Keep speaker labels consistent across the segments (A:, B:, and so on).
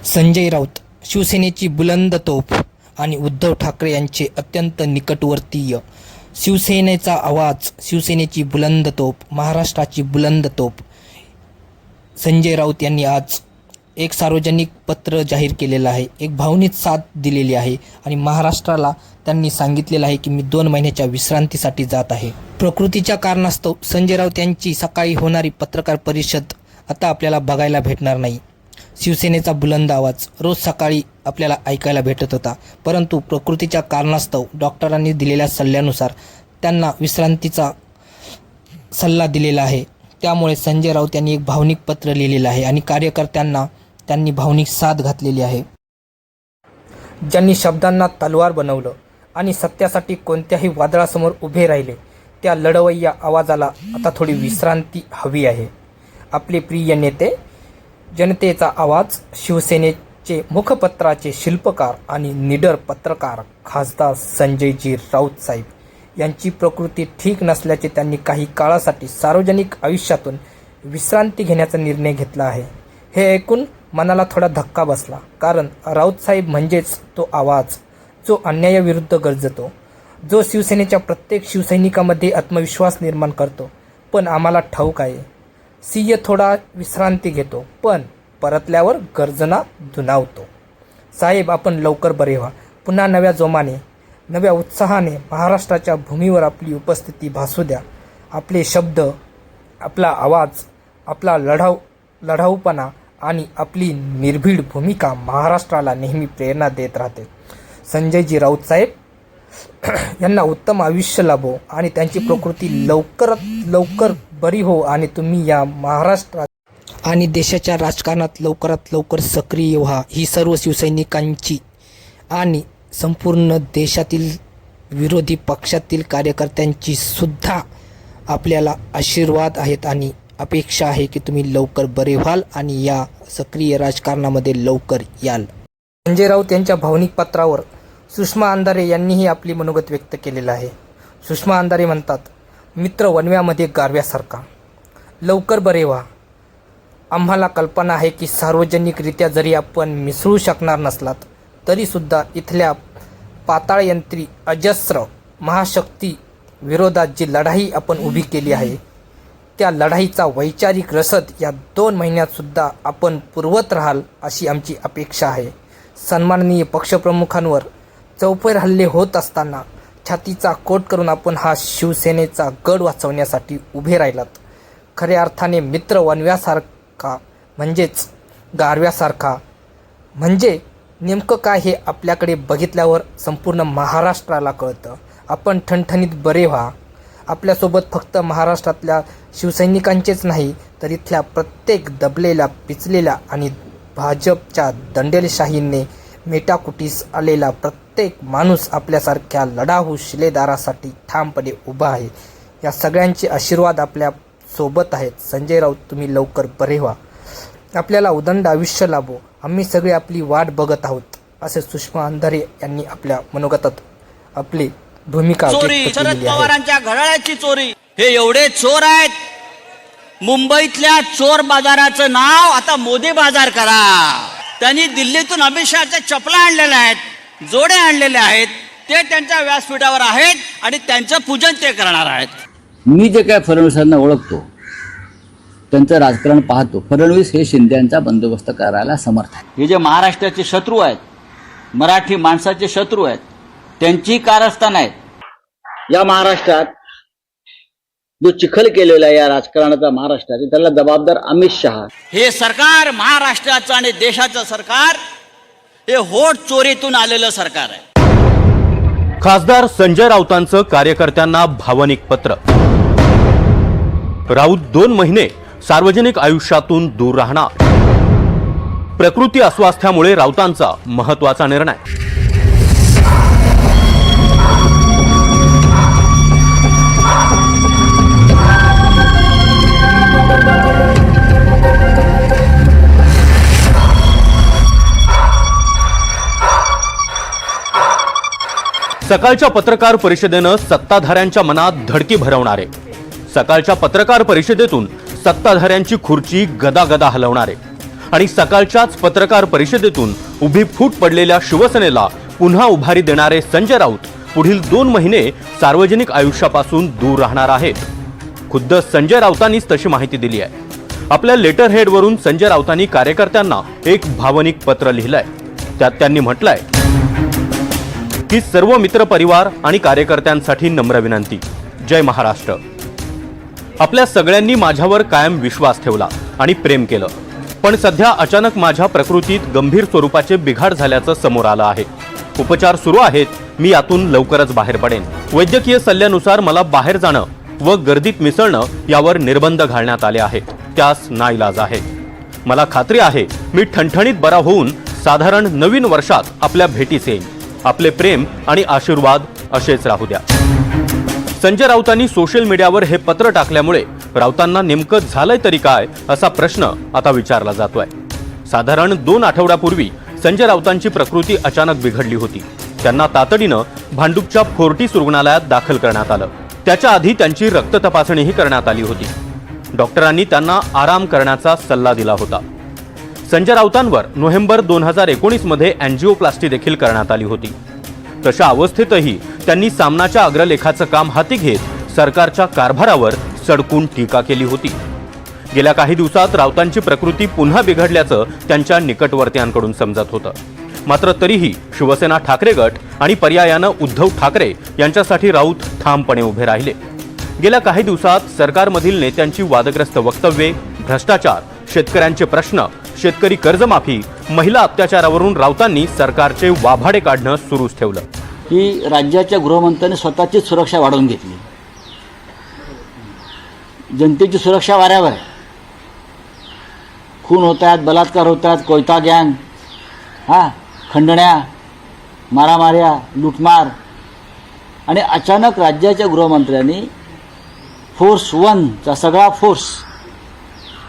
A: संजय राऊत शिवसेनेची बुलंद तोफ आणि उद्धव ठाकरे यांचे अत्यंत निकटवर्तीय. शिवसेनेचा आवाज, शिवसेनेची बुलंद तोफ, महाराष्ट्राची बुलंद तोफ. संजय राऊत यांनी आज एक सार्वजनिक पत्र जाहीर केलेलं आहे, एक भावनिक साथ दिलेली आहे आणि महाराष्ट्राला त्यांनी सांगितलेलं आहे की मी 2 महिन्याच्या विश्रांतीसाठी जात आहे. प्रकृतीच्या कारणास्तव संजय राऊत यांची सकाळी होणारी पत्रकार परिषद आता आपल्याला बघायला भेटणार नाही. शिवसेनेचा बुलंद आवाज रोज सकाळी आपल्याला ऐकायला भेटत होता, परंतु प्रकृतीच्या कारणास्तव डॉक्टरांनी दिलेल्या सल्ल्यानुसार त्यांना विश्रांतीचा सल्ला दिलेला आहे. त्यामुळे संजय राऊत यांनी एक भावनिक पत्र लिहिलेलं आहे आणि कार्यकर्त्यांना त्यांनी भावनिक साथ घातलेली आहे. ज्यांनी शब्दांना तलवार बनवलं आणि सत्यासाठी कोणत्याही वादळासमोर उभे राहिले, त्या लढवय्या आवाजाला आता थोडी विश्रांती हवी आहे. आपले प्रिय नेते, जनतेचा आवाज, शिवसेनेचे मुखपत्राचे शिल्पकार आणि निडर पत्रकार खासदार संजयजी राऊत साहेब यांची प्रकृती ठीक नसल्याचे त्यांनी काही काळासाठी सार्वजनिक आयुष्यातून विश्रांती घेण्याचा निर्णय घेतला आहे. हे ऐकून मनाला थोडा धक्का बसला, कारण राऊत साहेब म्हणजेच तो आवाज जो अन्यायाविरुद्ध गरजतो, जो शिवसेनेच्या प्रत्येक शिवसैनिकामध्ये आत्मविश्वास निर्माण करतो. पण आम्हाला ठाऊक आहे, सिंह थोडा विश्रांती घेतो पण परतल्यावर गर्जना धुनावतो. साहेब, आपण लवकर बरे व्हा. पुन्हा नव्या जोमाने, नव्या उत्साहाने महाराष्ट्राच्या भूमीवर आपली उपस्थिती भासू द्या. आपले शब्द, आपला आवाज, आपला लढाऊपणा आणि आपली निर्भीड भूमिका महाराष्ट्राला नेहमी प्रेरणा देत राहते. संजयजी राऊत साहेब यांना उत्तम आयुष्य लाभो आणि त्यांची प्रकृती लवकरात लवकर बरी हो आणि तुम्ही या महाराष्ट्रात आणि देशाच्या राजकारणात लवकरात लवकर सक्रिय व्हा. ही सर्व शिवसैनिकांची आणि संपूर्ण देशातील विरोधी पक्षातील कार्यकर्त्यांची सुद्धा आपल्याला आशीर्वाद आहेत आणि अपेक्षा आहे की तुम्ही लवकर बरे व्हाल आणि या सक्रिय राजकारणामध्ये लवकर याल. संजय राऊत यांच्या भावनिक पत्रावर सुषमा अंधारे यांनीही आपली मनोगत व्यक्त केलेलं आहे. सुषमा अंधारे म्हणतात, मित्र वणव्यामध्ये गारव्यासारखा, लवकर बरे व्हा. आम्हाला कल्पना आहे की सार्वजनिकरित्या जरी आपण मिसळू शकणार नसलात तरीसुद्धा इथल्या पाताळयंत्री अजस्र महाशक्ती विरोधात जी लढाई आपण उभी केली आहे, त्या लढाईचा वैचारिक रसद या 2 महिन्यातसुद्धा आपण पुरवत राहाल अशी आमची अपेक्षा आहे. सन्माननीय पक्षप्रमुखांवर चौफेर हल्ले होत असताना छातीचा कोट करून आपण हा शिवसेनेचा गड वाचवण्यासाठी उभे राहिलात. खऱ्या अर्थाने मित्र वणव्यासारखा म्हणजेच गारव्यासारखा म्हणजे नेमकं काय हे आपल्याकडे बघितल्यावर संपूर्ण महाराष्ट्राला कळतं. आपण ठणठणीत बरे व्हा. आपल्यासोबत फक्त महाराष्ट्रातल्या शिवसैनिकांचेच नाही तर इथल्या प्रत्येक दबलेल्या, पिचलेल्या आणि भाजपच्या दंडेलशाहीने मेटाकुटीस आलेला प्रत्येक माणूस आपल्यासारख्या लढाऊ शिलेदारासाठी ठामपणे उभा आहे. या सगळ्यांचे आशीर्वाद आपल्या सोबत आहेत. संजय राऊत, तुम्ही लवकर बरे व्हा. आपल्याला उदंड आयुष्य लाभो. आम्ही सगळे आपली वाट बघत आहोत, असे सुषमा अंधारे यांनी आपल्या मनोगतात आपली भूमिका
B: चोरी, शरद पवारांच्या घड्याळाची चोरी, हे एवढे चोर आहेत. मुंबईतल्या चोर बाजाराचं नाव आता मोदी बाजार करा. त्यांनी दिल्लीतून अमित शहाच्या चपला आणलेल्या आहेत, जोडे आणलेले आहेत, ते त्यांच्या व्यासपीठावर आहेत आणि त्यांचं पूजन ते करणार आहेत.
C: मी जे काय फडणवीसांना ओळखतो, त्यांचं राजकारण पाहतो, फडणवीस हे शिंदेचा बंदोबस्त करायला समर्थ आहे.
B: हे जे महाराष्ट्राचे शत्रू आहेत, मराठी माणसाचे शत्रू आहेत, त्यांची कारस्थान आहेत.
C: या महाराष्ट्रात जो चिखल केलेला आहे या राजकारणाचा महाराष्ट्रात, त्याला जबाबदार अमित शहा.
B: हे सरकार महाराष्ट्राचं आणि देशाचं सरकार हे होट चोरीतून आलेलं सरकार आहे.
D: खासदार संजय राऊतांचं कार्यकर्त्यांना भावनिक पत्र. राऊत 2 महिने सार्वजनिक आयुष्यातून दूर राहणार. प्रकृती अस्वास्थ्यामुळे राऊतांचा महत्त्वाचा निर्णय. सकाळच्या पत्रकार परिषदेनं सत्ताधाऱ्यांच्या मनात धडकी भरवणारे. सकाळच्या पत्रकार परिषदेतून सत्ताधाऱ्यांची खुर्ची गदागदा हलवणारे. आणि सकाळच्याच पत्रकार परिषदेतून उभी फूट पडलेल्या शिवसेनेला पुन्हा उभारी देणारे संजय राऊत पुढील 2 महिने सार्वजनिक आयुष्यापासून दूर राहणार आहेत. खुद्द संजय राऊतांनीच तशी माहिती दिली आहे. आपल्या लेटर हेडवरून संजय राऊतांनी कार्यकर्त्यांना एक भावनिक पत्र लिहिलंय. त्यात त्यांनी म्हटलंय की सर्व मित्र परिवार आणि कार्यकर्त्यांसाठी नम्र विनंती. जय महाराष्ट्र. आपल्या सगळ्यांनी माझ्यावर कायम विश्वास ठेवला आणि प्रेम केलं, पण सध्या अचानक माझ्या प्रकृतीत गंभीर स्वरूपाचे बिघाड झाल्याचं समोर आलं आहे. उपचार सुरू आहेत. मी यातून लवकरच बाहेर पडेन. वैद्यकीय सल्ल्यानुसार मला बाहेर जाणं व गर्दीत मिसळणं यावर निर्बंध घालण्यात आले आहेत. त्यास नाईलाज आहे. मला खात्री आहे मी ठणठणीत बरा होऊन साधारण नवीन वर्षात आपल्या भेटीस येईन. आपले प्रेम आणि आशीर्वाद असेच राहू द्या. संजय राऊतांनी सोशल मीडियावर हे पत्र टाकल्यामुळे राऊतांना नेमकं झालंय तरी काय असा प्रश्न आता विचारला जातोय. साधारण 2 आठवड्यापूर्वी संजय राऊतांची प्रकृती अचानक बिघडली होती. त्यांना तातडीनं भांडूपच्या फोर्टिस रुग्णालयात दाखल करण्यात आलं. त्याच्या आधी त्यांची रक्त तपासणीही करण्यात आली होती. डॉक्टरांनी त्यांना आराम करण्याचा सल्ला दिला होता. संजय राऊतांवर नोव्हेंबर 2019 मध्ये अँजिओप्लास्टी देखील करण्यात आली होती. तशा अवस्थेतही त्यांनी सामनाच्या अग्रलेखाचं काम हाती घेत सरकारच्या कारभारावर सडकून टीका केली होती. गेल्या काही दिवसात राऊतांची प्रकृती पुन्हा बिघडल्याचं त्यांच्या निकटवर्तीयांकडून समजत होतं. मात्र तरीही शिवसेना ठाकरे गट आणि पर्यायानं उद्धव ठाकरे यांच्यासाठी राऊत ठामपणे उभे राहिले. गेल्या काही दिवसात सरकारमधील नेत्यांची वादग्रस्त वक्तव्ये, भ्रष्टाचार, शेतकऱ्यांचे प्रश्न, शेतकरी कर्जमाफी, महिला अत्याचारावरून राऊतांनी सरकारचे वाभाडे काढणं सुरूच ठेवलं.
C: की राज्याच्या गृहमंत्र्यांनी स्वतःची सुरक्षा वाढवून घेतली. जनतेची सुरक्षा वाऱ्यावर आहे. खून होत आहेत, बलात्कार होत आहेत, कोयता गँग, खंडण्या, मारामाऱ्या, लुटमार, आणि अचानक राज्याच्या गृहमंत्र्यांनी फोर्स 1चा सगळा फोर्स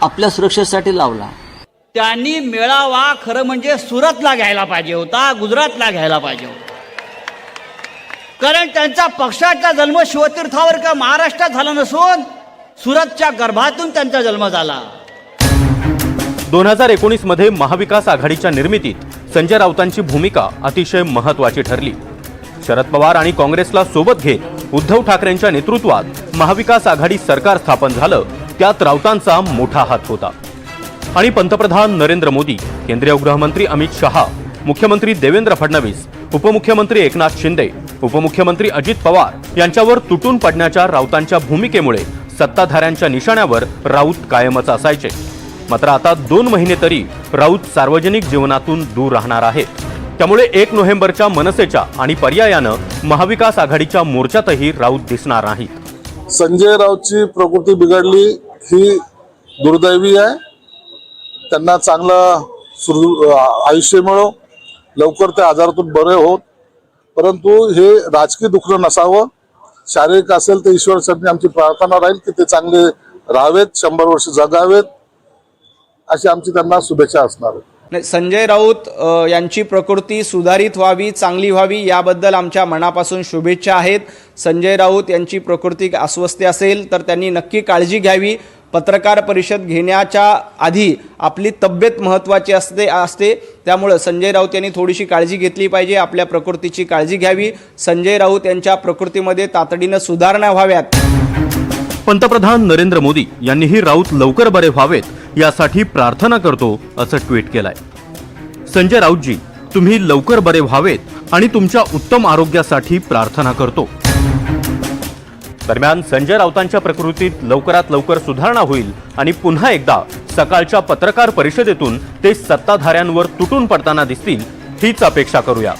C: आपल्या सुरक्षेसाठी लावला.
B: त्यांनी मेळावा खरं म्हणजे सुरतला घ्यायला पाहिजे होता, गुजरातला घ्यायला पाहिजे होता. कारण त्यांचा पक्षाचा जन्म शिवतीर्थावर का महाराष्ट्रात झाला नसून सुरतच्या गर्भातून त्यांचा जन्म झाला.
D: 2019 मध्ये महाविकास आघाडीच्या निर्मितीत संजय राऊतांची भूमिका अतिशय महत्त्वाची ठरली. शरद पवार आणि काँग्रेसला सोबत घेत उद्धव ठाकरेंच्या नेतृत्वात महाविकास आघाडी सरकार स्थापन झालं. त्यात राऊतांचा मोठा हात होता. आणि पंतप्रधान नरेंद्र मोदी, केंद्रीय गृहमंत्री अमित शहा, मुख्यमंत्री देवेंद्र फडणवीस, उपमुख्यमंत्री एकनाथ शिंदे, उपमुख्यमंत्री अजित पवार यांच्यावर तुटून पडण्याच्या राऊतांच्या भूमिकेमुळे सत्ताधाऱ्यांच्या निशाण्यावर राऊत कायमच असायचे. मात्र आता 2 महिने तरी राऊत सार्वजनिक जीवनातून दूर राहणार आहेत. त्यामुळे 1 नोव्हेंबरच्या मनसेच्या आणि पर्यायानं महाविकास आघाडीच्या मोर्चातही राऊत दिसणार नाहीत.
E: संजय राऊतची प्रकृती बिघडली ही दुर्दैवी आहे. त्यांना चांगलं आयुष्य मिळो, लवकर ते आजारातून बरे होत. परंतु हे राजकीय दुखणं नसावं. शारीरिक असेल तर ईश्वरासाठी आमची प्रार्थना राहील की ते चांगले राहावेत, 100 वर्ष जगावेत, अशी आमची त्यांना शुभेच्छा असणार आहे.
F: संजय राऊत यांची प्रकृती सुधारित व्हावी, चांगली व्हावी याबद्दल आमच्या मनापासून शुभेच्छा आहेत. संजय राऊत यांची प्रकृती अस्वस्थ असेल तर त्यांनी नक्की काळजी घ्यावी. पत्रकार परिषद घेण्याच्या आधी आपली तब्येत महत्त्वाची असते. त्यामुळे संजय राऊत यांनी थोडीशी काळजी घेतली पाहिजे, आपल्या प्रकृतीची काळजी घ्यावी. संजय राऊत यांच्या प्रकृतीमध्ये तातडीनं सुधारणा व्हाव्यात.
D: पंतप्रधान नरेंद्र मोदी यांनीही राऊत लवकर बरे व्हावेत यासाठी प्रार्थना करतो असं ट्विट केलंय. संजय राऊतजी, तुम्ही लवकर बरे व्हावेत आणि तुमच्या उत्तम आरोग्यासाठी प्रार्थना करतो. दरम्यान संजय राऊतांच्या प्रकृतीत लवकरात लवकर सुधारणा होईल आणि पुन्हा एकदा सकाळच्या पत्रकार परिषदेतून ते सत्ताधाऱ्यांवर तुटून पडताना दिसतील हीच अपेक्षा करूया.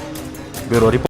D: Bureau report.